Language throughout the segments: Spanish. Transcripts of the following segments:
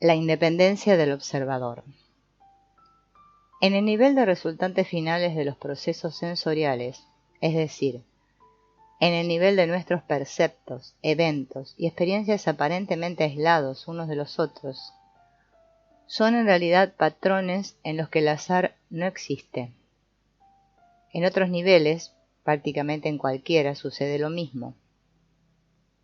La independencia del observador. En el nivel de resultantes finales de los procesos sensoriales, es decir, en el nivel de nuestros perceptos, eventos y experiencias aparentemente aislados unos de los otros, son en realidad patrones en los que el azar no existe. En otros niveles, prácticamente en cualquiera, sucede lo mismo.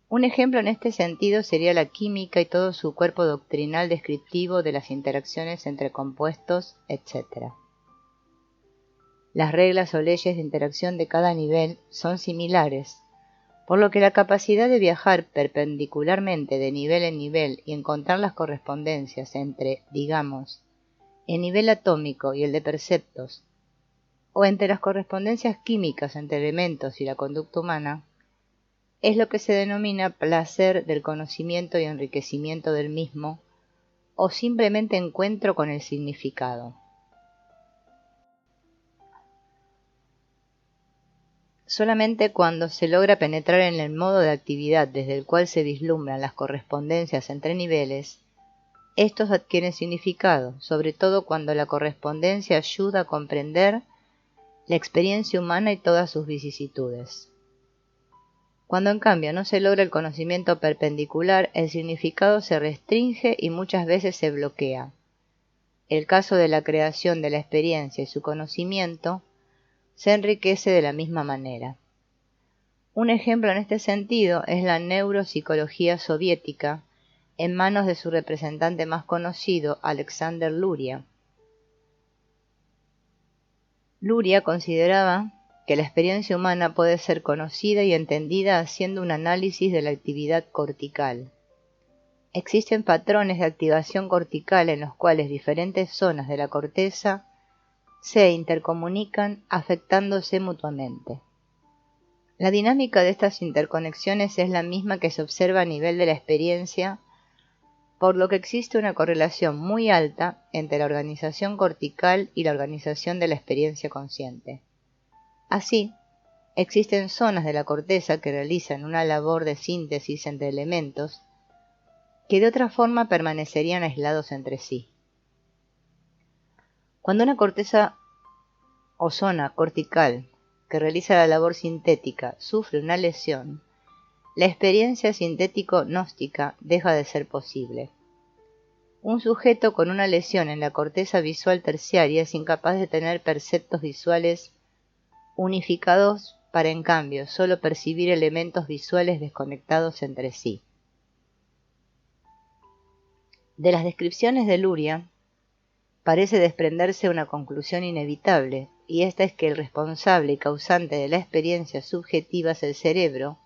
Un ejemplo en este sentido sería la química y todo su cuerpo doctrinal descriptivo de las interacciones entre compuestos, etc. Las reglas o leyes de interacción de cada nivel son similares, por lo que la capacidad de viajar perpendicularmente de nivel en nivel y encontrar las correspondencias entre, digamos, el nivel atómico y el de perceptos, o entre las correspondencias químicas entre elementos y la conducta humana, es lo que se denomina placer del conocimiento y enriquecimiento del mismo, o simplemente encuentro con el significado. Solamente cuando se logra penetrar en el modo de actividad desde el cual se vislumbran las correspondencias entre niveles, estos adquieren significado, sobre todo cuando la correspondencia ayuda a comprender la experiencia humana y todas sus vicisitudes. Cuando en cambio no se logra el conocimiento perpendicular, el significado se restringe y muchas veces se bloquea. El caso de la creación de la experiencia y su conocimiento se enriquece de la misma manera. Un ejemplo en este sentido es la neuropsicología soviética en manos de su representante más conocido, Alexander Luria. Luria consideraba que la experiencia humana puede ser conocida y entendida haciendo un análisis de la actividad cortical. Existen patrones de activación cortical en los cuales diferentes zonas de la corteza se intercomunican afectándose mutuamente. La dinámica de estas interconexiones es la misma que se observa a nivel de la experiencia, por lo que existe una correlación muy alta entre la organización cortical y la organización de la experiencia consciente. Así, existen zonas de la corteza que realizan una labor de síntesis entre elementos que de otra forma permanecerían aislados entre sí. Cuando una corteza o zona cortical que realiza la labor sintética sufre una lesión, la experiencia sintético-gnóstica deja de ser posible. Un sujeto con una lesión en la corteza visual terciaria es incapaz de tener perceptos visuales unificados para en cambio solo percibir elementos visuales desconectados entre sí. De las descripciones de Luria parece desprenderse una conclusión inevitable, y esta es que el responsable y causante de la experiencia subjetiva es el cerebro,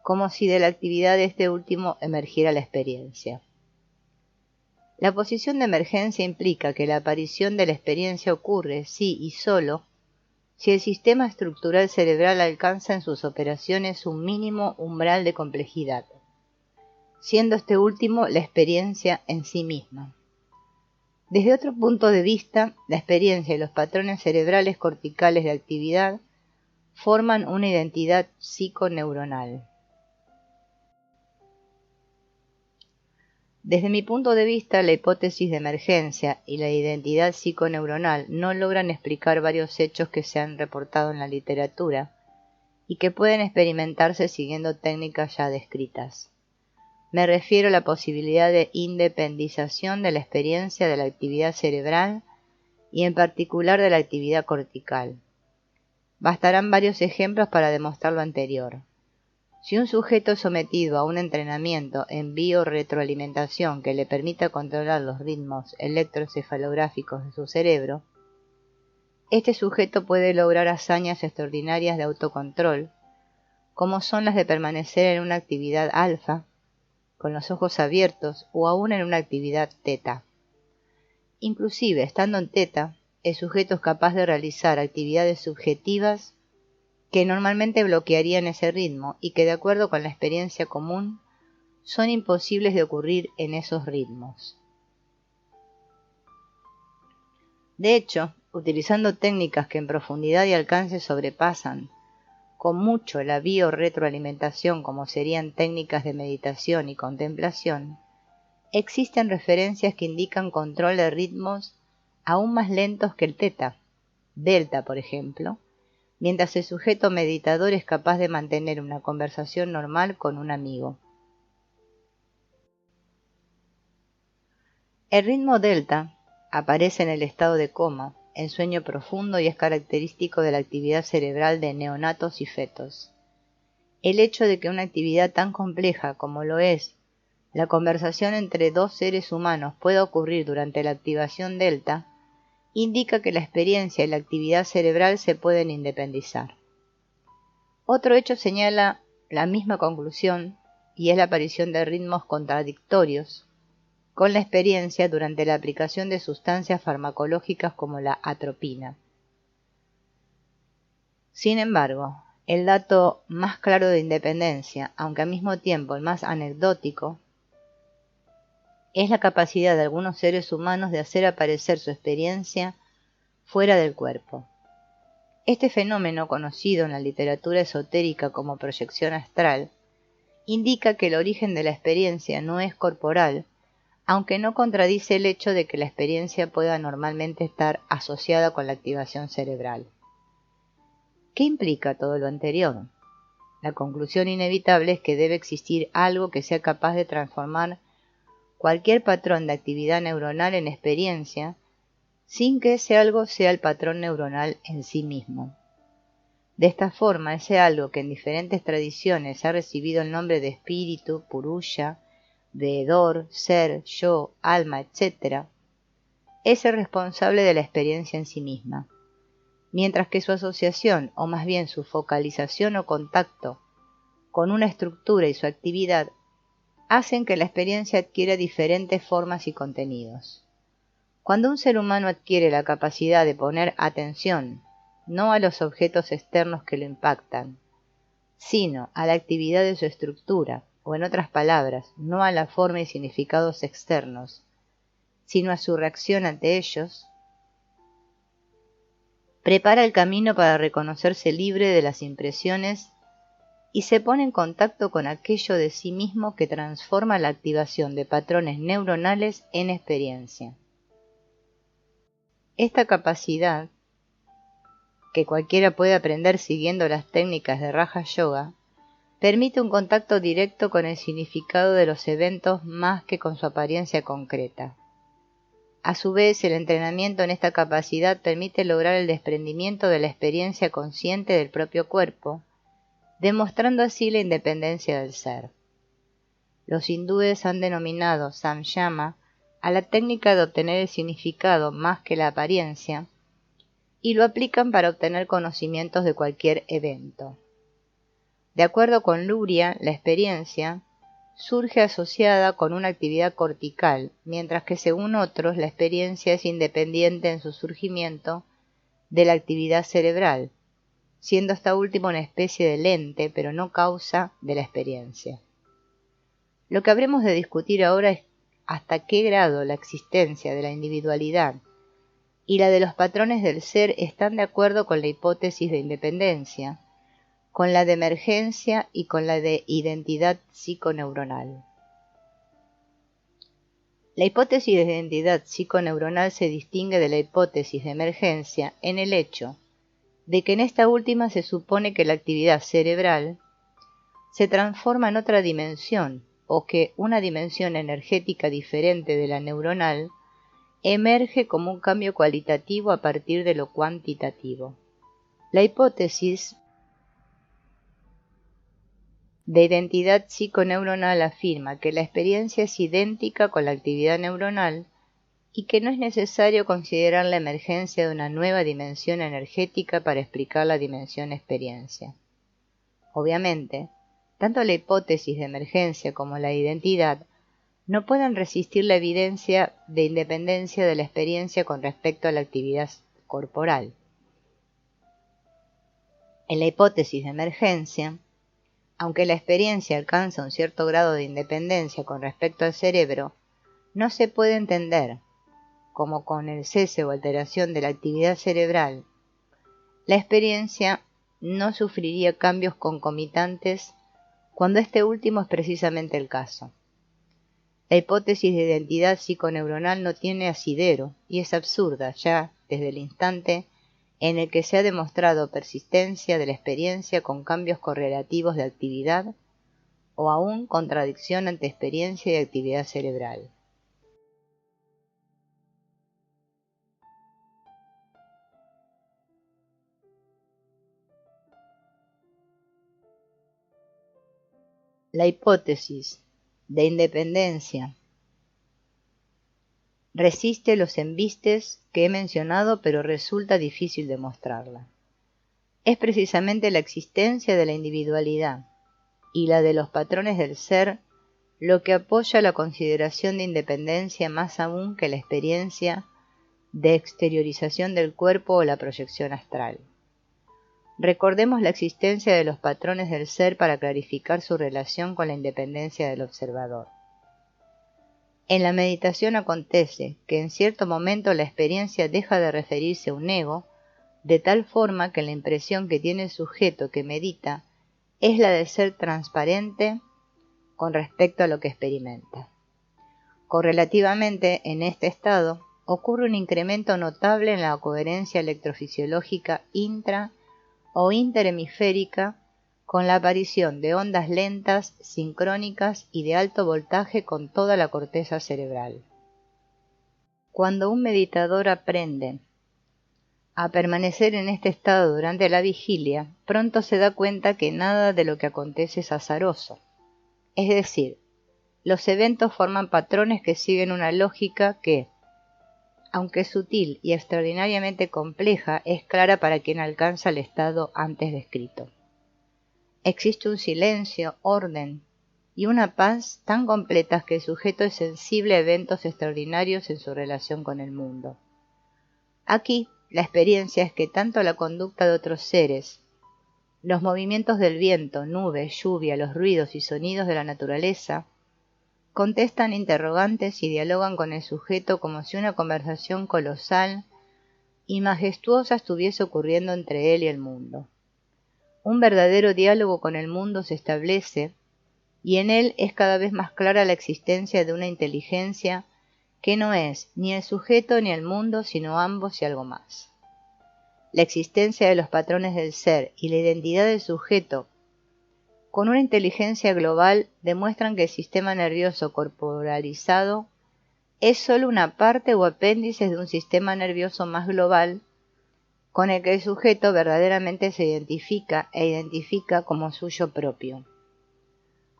como si de la actividad de este último emergiera la experiencia. La posición de emergencia implica que la aparición de la experiencia ocurre si y solo si el sistema estructural cerebral alcanza en sus operaciones un mínimo umbral de complejidad, siendo este último la experiencia en sí misma. Desde otro punto de vista, la experiencia y los patrones cerebrales corticales de actividad forman una identidad psiconeuronal. Desde mi punto de vista, la hipótesis de emergencia y la identidad psiconeuronal no logran explicar varios hechos que se han reportado en la literatura y que pueden experimentarse siguiendo técnicas ya descritas. Me refiero a la posibilidad de independización de la experiencia de la actividad cerebral y en particular de la actividad cortical. Bastarán varios ejemplos para demostrar lo anterior. Si un sujeto es sometido a un entrenamiento en biorretroalimentación que le permita controlar los ritmos electroencefalográficos de su cerebro, este sujeto puede lograr hazañas extraordinarias de autocontrol, como son las de permanecer en una actividad alfa, con los ojos abiertos o aún en una actividad teta. Inclusive, estando en teta, el sujeto es capaz de realizar actividades subjetivas que normalmente bloquearían ese ritmo y que de acuerdo con la experiencia común son imposibles de ocurrir en esos ritmos. De hecho, utilizando técnicas que en profundidad y alcance sobrepasan con mucho la biorretroalimentación como serían técnicas de meditación y contemplación, existen referencias que indican control de ritmos aún más lentos que el teta, delta por ejemplo, mientras el sujeto meditador es capaz de mantener una conversación normal con un amigo. El ritmo delta aparece en el estado de coma, en sueño profundo, y es característico de la actividad cerebral de neonatos y fetos. El hecho de que una actividad tan compleja como lo es la conversación entre dos seres humanos pueda ocurrir durante la activación delta indica que la experiencia y la actividad cerebral se pueden independizar. Otro hecho señala la misma conclusión y es la aparición de ritmos contradictorios con la experiencia durante la aplicación de sustancias farmacológicas como la atropina. Sin embargo, el dato más claro de independencia, aunque al mismo tiempo el más anecdótico, es la capacidad de algunos seres humanos de hacer aparecer su experiencia fuera del cuerpo. Este fenómeno, conocido en la literatura esotérica como proyección astral, indica que el origen de la experiencia no es corporal, aunque no contradice el hecho de que la experiencia pueda normalmente estar asociada con la activación cerebral. ¿Qué implica todo lo anterior? La conclusión inevitable es que debe existir algo que sea capaz de transformar cualquier patrón de actividad neuronal en experiencia, sin que ese algo sea el patrón neuronal en sí mismo. De esta forma, ese algo que en diferentes tradiciones ha recibido el nombre de espíritu, purusha, veedor, ser, yo, alma, etc., es el responsable de la experiencia en sí misma, mientras que su asociación, o más bien su focalización o contacto, con una estructura y su actividad, hacen que la experiencia adquiera diferentes formas y contenidos. Cuando un ser humano adquiere la capacidad de poner atención no a los objetos externos que lo impactan, sino a la actividad de su estructura, o en otras palabras, no a la forma y significados externos, sino a su reacción ante ellos, prepara el camino para reconocerse libre de las impresiones y se pone en contacto con aquello de sí mismo que transforma la activación de patrones neuronales en experiencia. Esta capacidad, que cualquiera puede aprender siguiendo las técnicas de Raja Yoga, permite un contacto directo con el significado de los eventos más que con su apariencia concreta. A su vez, el entrenamiento en esta capacidad permite lograr el desprendimiento de la experiencia consciente del propio cuerpo, demostrando así la independencia del ser. Los hindúes han denominado samyama a la técnica de obtener el significado más que la apariencia, y lo aplican para obtener conocimientos de cualquier evento. De acuerdo con Luria, la experiencia surge asociada con una actividad cortical, mientras que según otros la experiencia es independiente en su surgimiento de la actividad cerebral, siendo esta última una especie de lente, pero no causa de la experiencia. Lo que habremos de discutir ahora es hasta qué grado la existencia de la individualidad y la de los patrones del ser están de acuerdo con la hipótesis de independencia, con la de emergencia y con la de identidad psiconeuronal. La hipótesis de identidad psiconeuronal se distingue de la hipótesis de emergencia en el hecho de que en esta última se supone que la actividad cerebral se transforma en otra dimensión o que una dimensión energética diferente de la neuronal emerge como un cambio cualitativo a partir de lo cuantitativo. La hipótesis de identidad psiconeuronal afirma que la experiencia es idéntica con la actividad neuronal y que no es necesario considerar la emergencia de una nueva dimensión energética para explicar la dimensión experiencia. Obviamente, tanto la hipótesis de emergencia como la identidad no pueden resistir la evidencia de independencia de la experiencia con respecto a la actividad corporal. En la hipótesis de emergencia, aunque la experiencia alcanza un cierto grado de independencia con respecto al cerebro, no se puede entender como con el cese o alteración de la actividad cerebral, la experiencia no sufriría cambios concomitantes cuando este último es precisamente el caso. La hipótesis de identidad psiconeuronal no tiene asidero y es absurda ya desde el instante en el que se ha demostrado persistencia de la experiencia con cambios correlativos de actividad o aún contradicción ante experiencia y actividad cerebral. La hipótesis de independencia resiste los embistes que he mencionado, pero resulta difícil demostrarla. Es precisamente la existencia de la individualidad y la de los patrones del ser lo que apoya la consideración de independencia más aún que la experiencia de exteriorización del cuerpo o la proyección astral. Recordemos la existencia de los patrones del ser para clarificar su relación con la independencia del observador. En la meditación acontece que en cierto momento la experiencia deja de referirse a un ego, de tal forma que la impresión que tiene el sujeto que medita es la de ser transparente con respecto a lo que experimenta. Correlativamente, en este estado, ocurre un incremento notable en la coherencia electrofisiológica intra o interhemisférica con la aparición de ondas lentas, sincrónicas y de alto voltaje con toda la corteza cerebral. Cuando un meditador aprende a permanecer en este estado durante la vigilia, pronto se da cuenta que nada de lo que acontece es azaroso. Es decir, los eventos forman patrones que siguen una lógica que, aunque sutil y extraordinariamente compleja, es clara para quien alcanza el estado antes descrito. Existe un silencio, orden y una paz tan completas que el sujeto es sensible a eventos extraordinarios en su relación con el mundo. Aquí, la experiencia es que tanto la conducta de otros seres, los movimientos del viento, nubes, lluvia, los ruidos y sonidos de la naturaleza, contestan interrogantes y dialogan con el sujeto como si una conversación colosal y majestuosa estuviese ocurriendo entre él y el mundo. Un verdadero diálogo con el mundo se establece y en él es cada vez más clara la existencia de una inteligencia que no es ni el sujeto ni el mundo, sino ambos y algo más. La existencia de los patrones del ser y la identidad del sujeto con una inteligencia global demuestran que el sistema nervioso corporalizado es sólo una parte o apéndice de un sistema nervioso más global con el que el sujeto verdaderamente se identifica e identifica como suyo propio.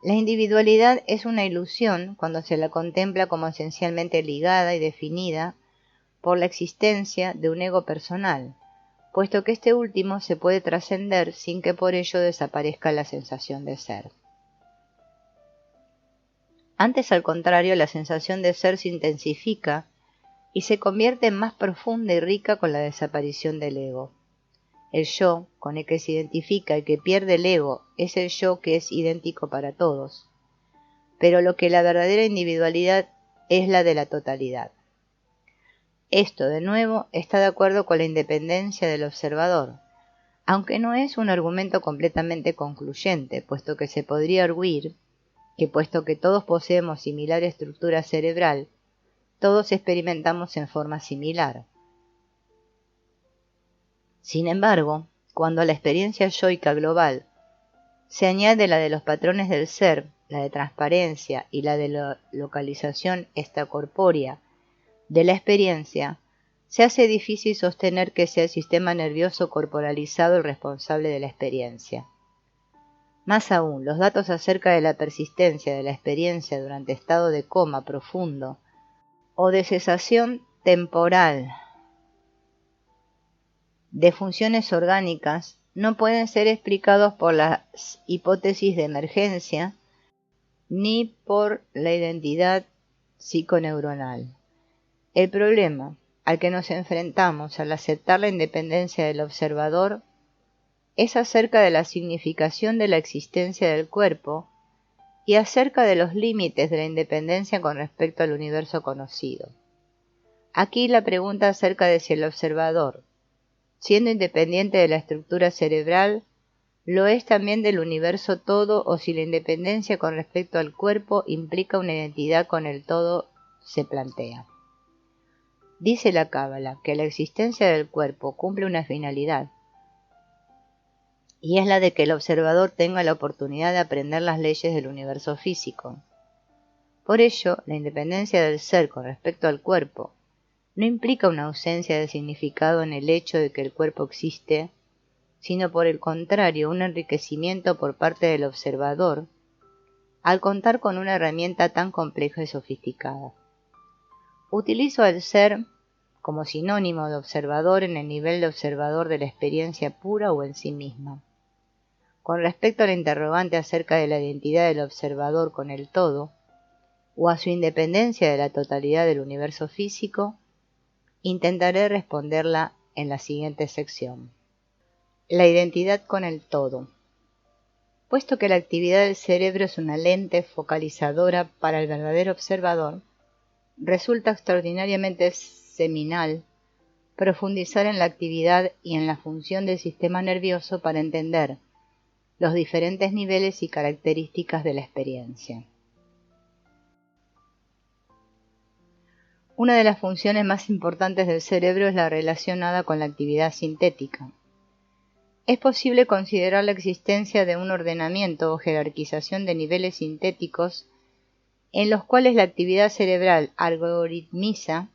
La individualidad es una ilusión cuando se la contempla como esencialmente ligada y definida por la existencia de un ego personal, puesto que este último se puede trascender sin que por ello desaparezca la sensación de ser. Antes, al contrario, la sensación de ser se intensifica y se convierte en más profunda y rica con la desaparición del ego. El yo, con el que se identifica el que pierde el ego, es el yo que es idéntico para todos, pero lo que la verdadera individualidad es la de la totalidad. Esto, de nuevo, está de acuerdo con la independencia del observador, aunque no es un argumento completamente concluyente, puesto que se podría arguir que puesto que todos poseemos similar estructura cerebral, todos experimentamos en forma similar. Sin embargo, cuando a la experiencia yoica global se añade la de los patrones del ser, la de transparencia y la de la localización extracorpórea de la experiencia, se hace difícil sostener que sea el sistema nervioso corporalizado el responsable de la experiencia. Más aún, los datos acerca de la persistencia de la experiencia durante estado de coma profundo o de cesación temporal de funciones orgánicas no pueden ser explicados por las hipótesis de emergencia ni por la identidad psiconeuronal. El problema al que nos enfrentamos al aceptar la independencia del observador es acerca de la significación de la existencia del cuerpo y acerca de los límites de la independencia con respecto al universo conocido. Aquí la pregunta acerca de si el observador, siendo independiente de la estructura cerebral, lo es también del universo todo, o si la independencia con respecto al cuerpo implica una identidad con el todo se plantea. Dice la Cábala que la existencia del cuerpo cumple una finalidad, y es la de que el observador tenga la oportunidad de aprender las leyes del universo físico. Por ello, la independencia del ser con respecto al cuerpo no implica una ausencia de significado en el hecho de que el cuerpo existe, sino por el contrario un enriquecimiento por parte del observador al contar con una herramienta tan compleja y sofisticada. Utilizo al ser como sinónimo de observador en el nivel de observador de la experiencia pura o en sí misma. Con respecto a la interrogante acerca de la identidad del observador con el todo, o a su independencia de la totalidad del universo físico, intentaré responderla en la siguiente sección. La identidad con el todo. Puesto que la actividad del cerebro es una lente focalizadora para el verdadero observador, resulta extraordinariamente seminal profundizar en la actividad y en la función del sistema nervioso para entender los diferentes niveles y características de la experiencia. Una de las funciones más importantes del cerebro es la relacionada con la actividad sintética. Es posible considerar la existencia de un ordenamiento o jerarquización de niveles sintéticos en los cuales la actividad cerebral algoritmiza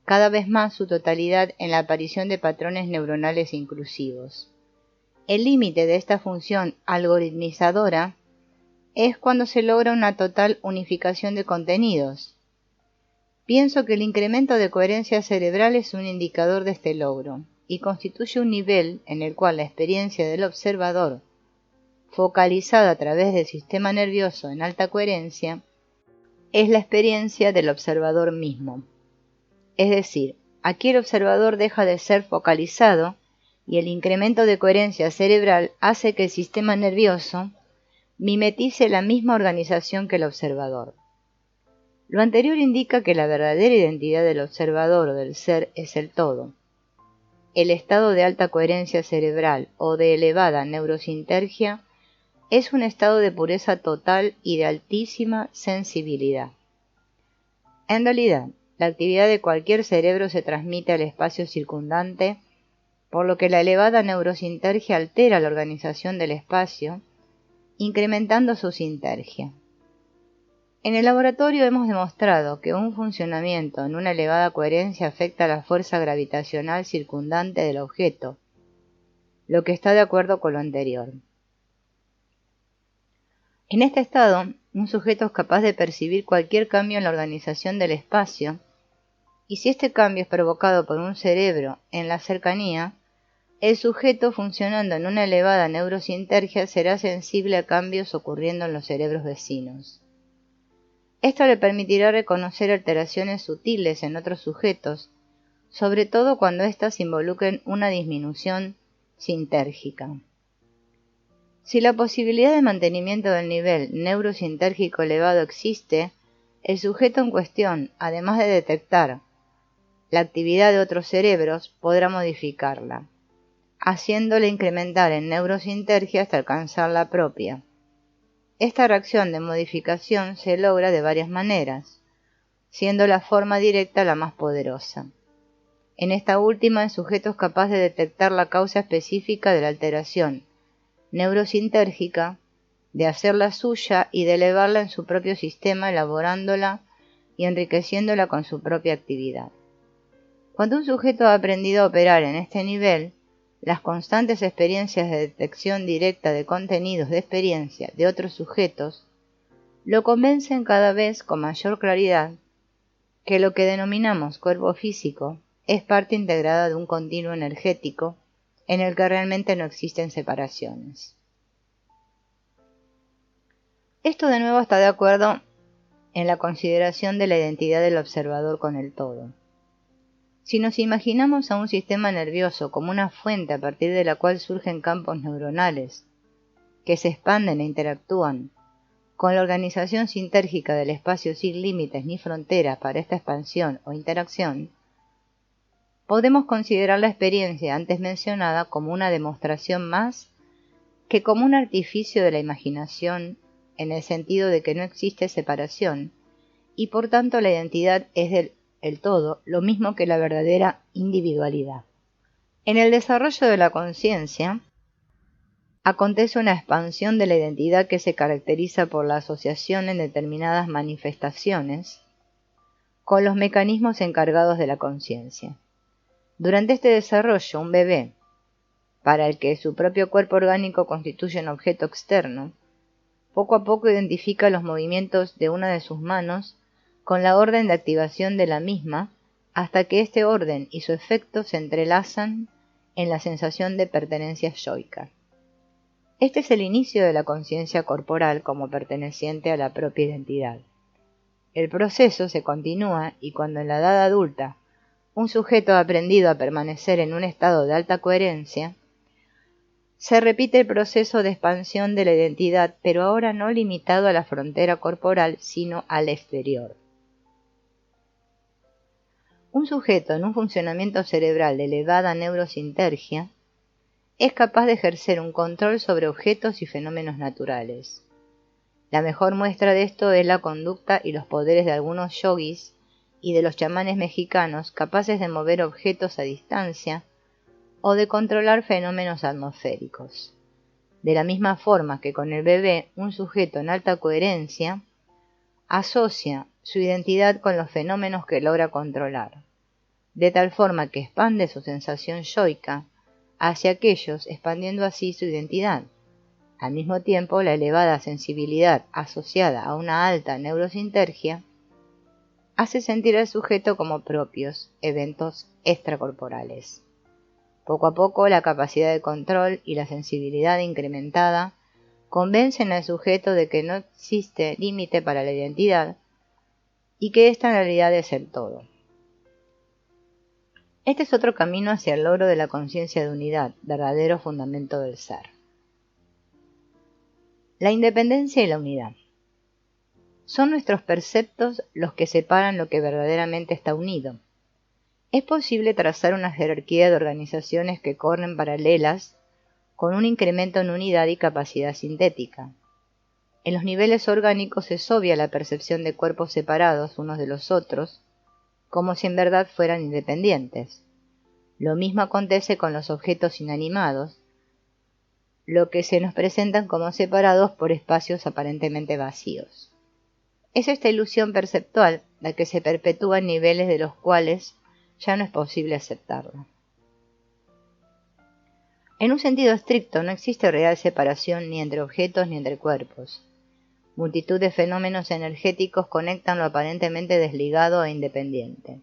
cada vez más su totalidad en la aparición de patrones neuronales inclusivos. El límite de esta función algoritmizadora es cuando se logra una total unificación de contenidos. Pienso que el incremento de coherencia cerebral es un indicador de este logro y constituye un nivel en el cual la experiencia del observador, focalizada a través del sistema nervioso en alta coherencia, es la experiencia del observador mismo. Es decir, aquí el observador deja de ser focalizado y el incremento de coherencia cerebral hace que el sistema nervioso mimetice la misma organización que el observador. Lo anterior indica que la verdadera identidad del observador o del ser es el todo. El estado de alta coherencia cerebral o de elevada neurosintergia es un estado de pureza total y de altísima sensibilidad. En realidad, la actividad de cualquier cerebro se transmite al espacio circundante, por lo que la elevada neurosintergia altera la organización del espacio, incrementando su sintergia. En el laboratorio hemos demostrado que un funcionamiento en una elevada coherencia afecta la fuerza gravitacional circundante del objeto, lo que está de acuerdo con lo anterior. En este estado, un sujeto es capaz de percibir cualquier cambio en la organización del espacio, y si este cambio es provocado por un cerebro en la cercanía, el sujeto funcionando en una elevada neurosintergia será sensible a cambios ocurriendo en los cerebros vecinos. Esto le permitirá reconocer alteraciones sutiles en otros sujetos, sobre todo cuando éstas involucren una disminución sintérgica. Si la posibilidad de mantenimiento del nivel neurosintérgico elevado existe, el sujeto en cuestión, además de detectar la actividad de otros cerebros, podrá modificarla, haciéndole incrementar en neurosintergia hasta alcanzar la propia. Esta reacción de modificación se logra de varias maneras, siendo la forma directa la más poderosa. En esta última, el sujeto es capaz de detectar la causa específica de la alteración neurosintérgica, de hacerla suya y de elevarla en su propio sistema, elaborándola y enriqueciéndola con su propia actividad. Cuando un sujeto ha aprendido a operar en este nivel, las constantes experiencias de detección directa de contenidos de experiencia de otros sujetos lo convencen cada vez con mayor claridad que lo que denominamos cuerpo físico es parte integrada de un continuo energético en el que realmente no existen separaciones. Esto de nuevo está de acuerdo en la consideración de la identidad del observador con el todo. Si nos imaginamos a un sistema nervioso como una fuente a partir de la cual surgen campos neuronales, que se expanden e interactúan, con la organización sintérgica del espacio sin límites ni fronteras para esta expansión o interacción, podemos considerar la experiencia antes mencionada como una demostración más que como un artificio de la imaginación, en el sentido de que no existe separación, y por tanto la identidad es el todo, lo mismo que la verdadera individualidad. En el desarrollo de la conciencia, acontece una expansión de la identidad que se caracteriza por la asociación en determinadas manifestaciones con los mecanismos encargados de la conciencia. Durante este desarrollo, un bebé, para el que su propio cuerpo orgánico constituye un objeto externo, poco a poco identifica los movimientos de una de sus manos con la orden de activación de la misma, hasta que este orden y su efecto se entrelazan en la sensación de pertenencia yoica. Este es el inicio de la conciencia corporal como perteneciente a la propia identidad. El proceso se continúa y cuando en la edad adulta un sujeto ha aprendido a permanecer en un estado de alta coherencia, se repite el proceso de expansión de la identidad, pero ahora no limitado a la frontera corporal, sino al exterior. Un sujeto en un funcionamiento cerebral de elevada neurosintergia es capaz de ejercer un control sobre objetos y fenómenos naturales. La mejor muestra de esto es la conducta y los poderes de algunos yogis y de los chamanes mexicanos capaces de mover objetos a distancia o de controlar fenómenos atmosféricos. De la misma forma que con el bebé, un sujeto en alta coherencia asocia su identidad con los fenómenos que logra controlar, de tal forma que expande su sensación yoica hacia aquellos, expandiendo así su identidad. Al mismo tiempo, la elevada sensibilidad asociada a una alta neurosintergia hace sentir al sujeto como propios eventos extracorporales. Poco a poco, la capacidad de control y la sensibilidad incrementada convencen al sujeto de que no existe límite para la identidad y que esta en realidad es el todo. Este es otro camino hacia el logro de la conciencia de unidad, verdadero fundamento del ser. La independencia y la unidad. Son nuestros perceptos los que separan lo que verdaderamente está unido. Es posible trazar una jerarquía de organizaciones que corren paralelas con un incremento en unidad y capacidad sintética. En los niveles orgánicos es obvia la percepción de cuerpos separados unos de los otros, como si en verdad fueran independientes. Lo mismo acontece con los objetos inanimados, lo que se nos presentan como separados por espacios aparentemente vacíos. Es esta ilusión perceptual la que se perpetúa en niveles de los cuales ya no es posible aceptarla. En un sentido estricto no existe real separación ni entre objetos ni entre cuerpos. Multitud de fenómenos energéticos conectan lo aparentemente desligado e independiente.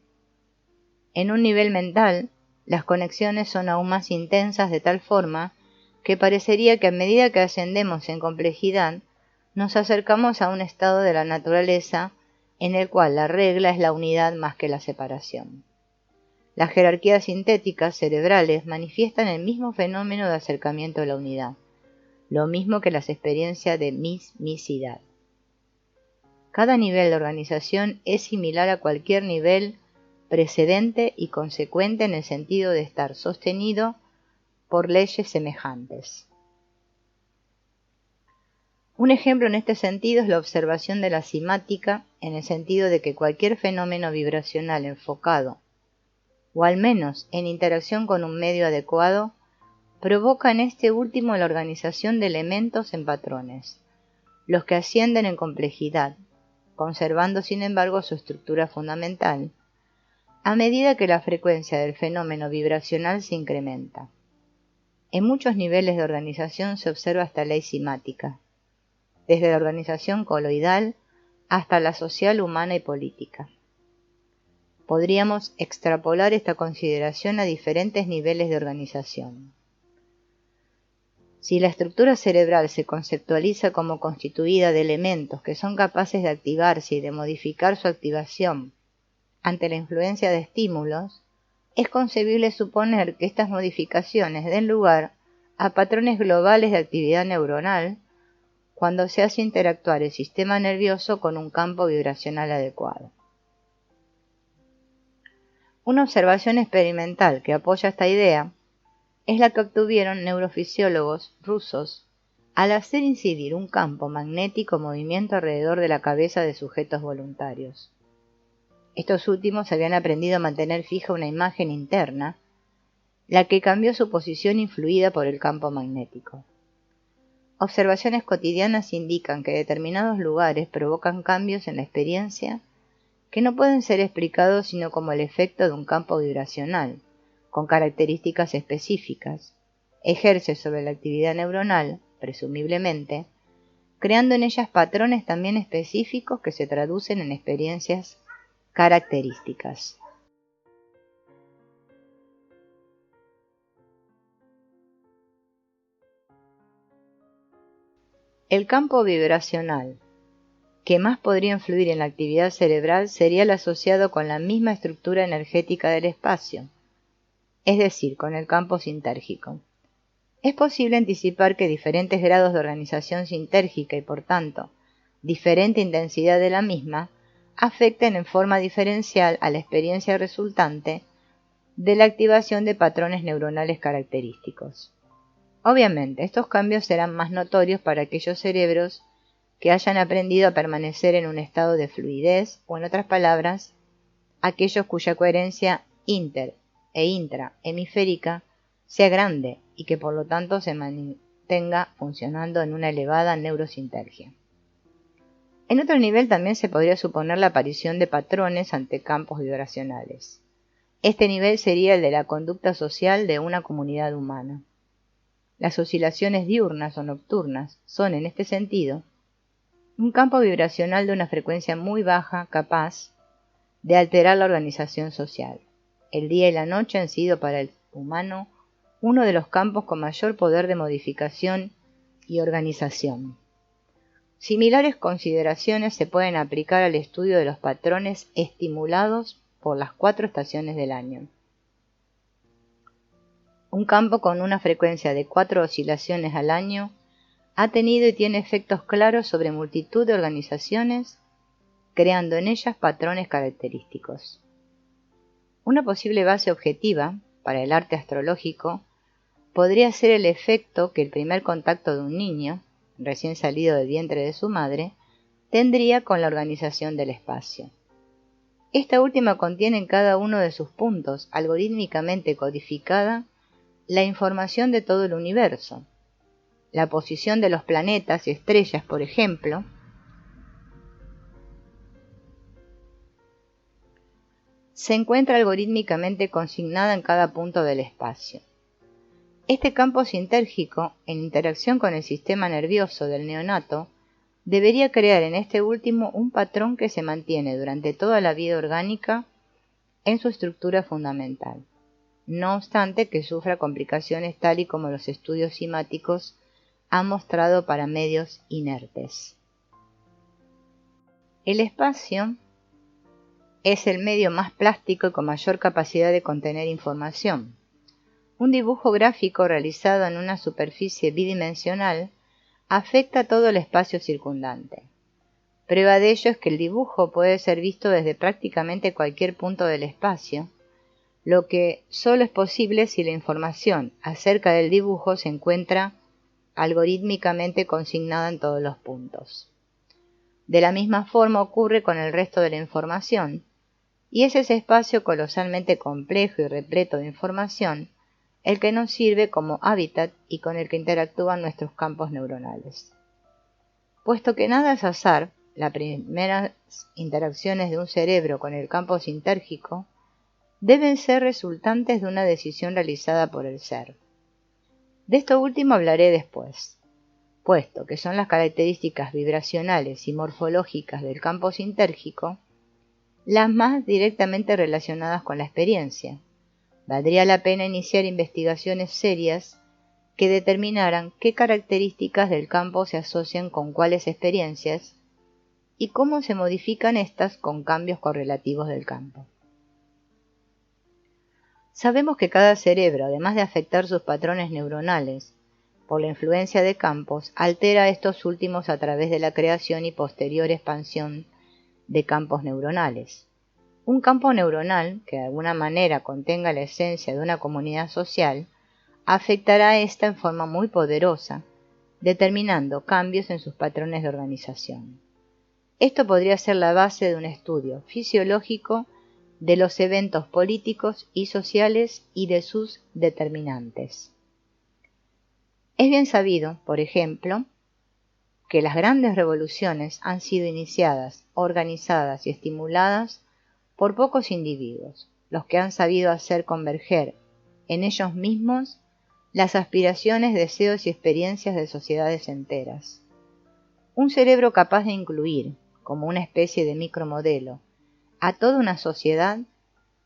En un nivel mental, las conexiones son aún más intensas de tal forma que parecería que a medida que ascendemos en complejidad, nos acercamos a un estado de la naturaleza en el cual la regla es la unidad más que la separación. Las jerarquías sintéticas cerebrales manifiestan el mismo fenómeno de acercamiento a la unidad, lo mismo que las experiencias de mismicidad. Cada nivel de organización es similar a cualquier nivel precedente y consecuente en el sentido de estar sostenido por leyes semejantes. Un ejemplo en este sentido es la observación de la simática, en el sentido de que cualquier fenómeno vibracional enfocado, o al menos en interacción con un medio adecuado, provoca en este último la organización de elementos en patrones, los que ascienden en complejidad, conservando sin embargo su estructura fundamental, a medida que la frecuencia del fenómeno vibracional se incrementa. En muchos niveles de organización se observa esta ley simática, desde la organización coloidal hasta la social, humana y política. Podríamos extrapolar esta consideración a diferentes niveles de organización. Si la estructura cerebral se conceptualiza como constituida de elementos que son capaces de activarse y de modificar su activación ante la influencia de estímulos, es concebible suponer que estas modificaciones den lugar a patrones globales de actividad neuronal cuando se hace interactuar el sistema nervioso con un campo vibracional adecuado. Una observación experimental que apoya esta idea es la que obtuvieron neurofisiólogos rusos al hacer incidir un campo magnético movimiento alrededor de la cabeza de sujetos voluntarios. Estos últimos habían aprendido a mantener fija una imagen interna, la que cambió su posición influida por el campo magnético. Observaciones cotidianas indican que determinados lugares provocan cambios en la experiencia que no pueden ser explicados sino como el efecto de un campo vibracional, con características específicas. Ejerce sobre la actividad neuronal, presumiblemente, creando en ellas patrones también específicos que se traducen en experiencias características. El campo vibracional que más podría influir en la actividad cerebral sería el asociado con la misma estructura energética del espacio, es decir, con el campo sintérgico. Es posible anticipar que diferentes grados de organización sintérgica y, por tanto, diferente intensidad de la misma, afecten en forma diferencial a la experiencia resultante de la activación de patrones neuronales característicos. Obviamente, estos cambios serán más notorios para aquellos cerebros que hayan aprendido a permanecer en un estado de fluidez, o en otras palabras, aquellos cuya coherencia inter e intrahemisférica sea grande y que por lo tanto se mantenga funcionando en una elevada neurosintergia. En otro nivel también se podría suponer la aparición de patrones ante campos vibracionales. Este nivel sería el de la conducta social de una comunidad humana. Las oscilaciones diurnas o nocturnas son, en este sentido, un campo vibracional de una frecuencia muy baja capaz de alterar la organización social. El día y la noche han sido para el humano uno de los campos con mayor poder de modificación y organización. Similares consideraciones se pueden aplicar al estudio de los patrones estimulados por las 4 estaciones del año. Un campo con una frecuencia de 4 oscilaciones al año ha tenido y tiene efectos claros sobre multitud de organizaciones, creando en ellas patrones característicos. Una posible base objetiva para el arte astrológico podría ser el efecto que el primer contacto de un niño, recién salido del vientre de su madre, tendría con la organización del espacio. Esta última contiene en cada uno de sus puntos, algorítmicamente codificada, la información de todo el universo. La posición de los planetas y estrellas, por ejemplo, se encuentra algorítmicamente consignada en cada punto del espacio. Este campo sintérgico, en interacción con el sistema nervioso del neonato, debería crear en este último un patrón que se mantiene durante toda la vida orgánica en su estructura fundamental, no obstante que sufra complicaciones tal y como los estudios cimáticos han mostrado para medios inertes. El espacio es el medio más plástico y con mayor capacidad de contener información. Un dibujo gráfico realizado en una superficie bidimensional afecta todo el espacio circundante. Prueba de ello es que el dibujo puede ser visto desde prácticamente cualquier punto del espacio, lo que solo es posible si la información acerca del dibujo se encuentra algorítmicamente consignada en todos los puntos. De la misma forma ocurre con el resto de la información, y es ese espacio colosalmente complejo y repleto de información el que nos sirve como hábitat y con el que interactúan nuestros campos neuronales. Puesto que nada es azar, las primeras interacciones de un cerebro con el campo sintérgico deben ser resultantes de una decisión realizada por el ser. De esto último hablaré después, puesto que son las características vibracionales y morfológicas del campo sintérgico las más directamente relacionadas con la experiencia. Valdría la pena iniciar investigaciones serias que determinaran qué características del campo se asocian con cuáles experiencias y cómo se modifican estas con cambios correlativos del campo. Sabemos que cada cerebro, además de afectar sus patrones neuronales por la influencia de campos, altera estos últimos a través de la creación y posterior expansión de campos neuronales. Un campo neuronal, que de alguna manera contenga la esencia de una comunidad social, afectará a esta en forma muy poderosa, determinando cambios en sus patrones de organización. Esto podría ser la base de un estudio fisiológico de los eventos políticos y sociales y de sus determinantes. Es bien sabido, por ejemplo, que las grandes revoluciones han sido iniciadas, organizadas y estimuladas por pocos individuos, los que han sabido hacer converger en ellos mismos las aspiraciones, deseos y experiencias de sociedades enteras. Un cerebro capaz de incluir, como una especie de micromodelo, a toda una sociedad,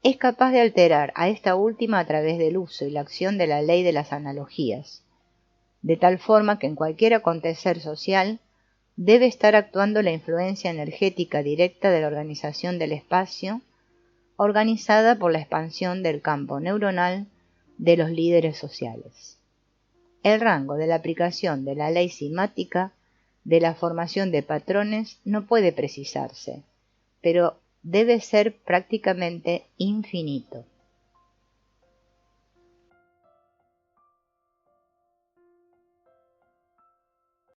es capaz de alterar a esta última a través del uso y la acción de la ley de las analogías, de tal forma que en cualquier acontecer social debe estar actuando la influencia energética directa de la organización del espacio, organizada por la expansión del campo neuronal de los líderes sociales. El rango de la aplicación de la ley simática de la formación de patrones no puede precisarse, pero debe ser prácticamente infinito.